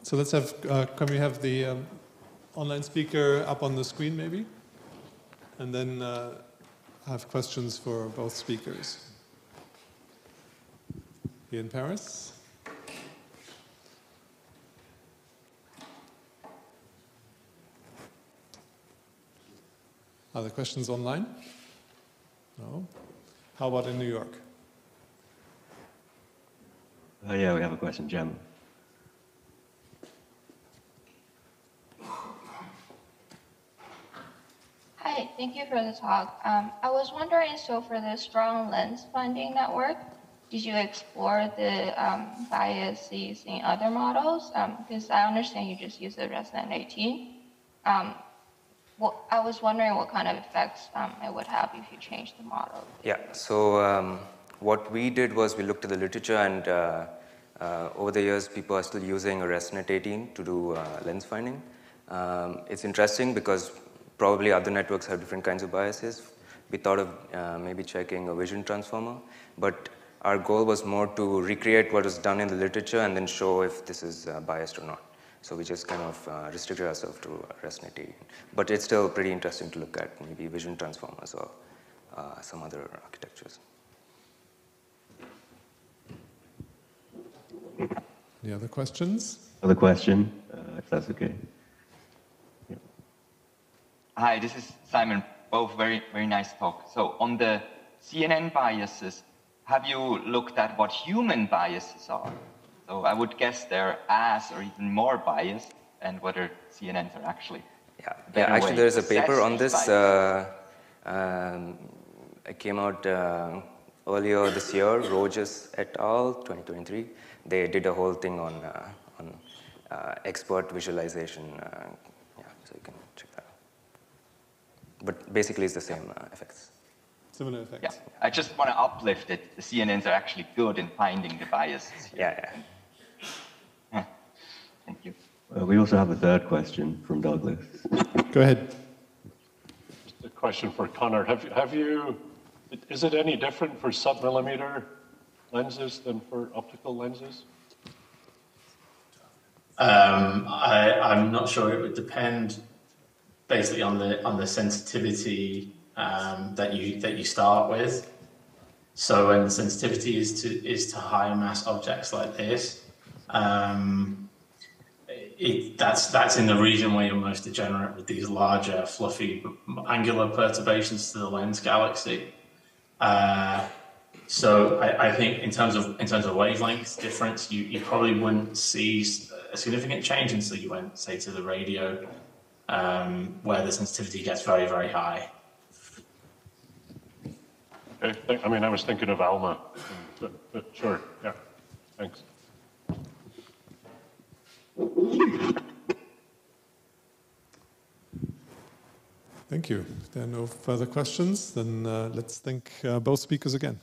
So let's have, can we have the online speaker up on the screen maybe? And then have questions for both speakers. Here in Paris. Are there questions online? No? How about in New York? Yeah, we have a question, Jem. Hi, thank you for the talk. I was wondering, so for the strong lens finding network, did you explore the biases in other models? Because I understand you just use the resonant 18. Well, I was wondering what kind of effects it would have if you changed the model. Yeah, so what we did was we looked at the literature, and over the years people are still using a resonant 18 to do lens finding. It's interesting because probably other networks have different kinds of biases. We thought of maybe checking a vision transformer, but our goal was more to recreate what was done in the literature and then show if this is biased or not. So we just kind of restricted ourselves to resonant 18. But it's still pretty interesting to look at maybe vision transformers or some other architectures. Any other questions? Other question, if that's okay. Yeah. Hi, this is Simon. Both very, very nice talk. So on the CNN biases, have you looked at what human biases are? So I would guess they're as or even more biased, and whether CNNs are actually actually there is a paper on this. It came out earlier this year, Rogers et al., 2023. They did a whole thing on expert visualization. Yeah, so you can check that out. But basically it's the same effects. Similar effects. Yeah, I just want to uplift it. The CNNs are actually good in finding the biases here. Yeah. Thank you. We also have a third question from Douglas. Go ahead. Just a question for Connor. Is it any different for sub-millimeter lenses than for optical lenses? I'm not sure. It would depend basically on the sensitivity that you start with. So when the sensitivity is to higher mass objects like this, that's in the region where you're most degenerate with these larger, fluffy, angular perturbations to the lens galaxy. So I think in terms of wavelength difference, you probably wouldn't see a significant change until you went, say, to the radio, where the sensitivity gets very, very high. Okay. I mean, I was thinking of ALMA, but sure, yeah, thanks. Thank you. If there are no further questions, then let's thank both speakers again.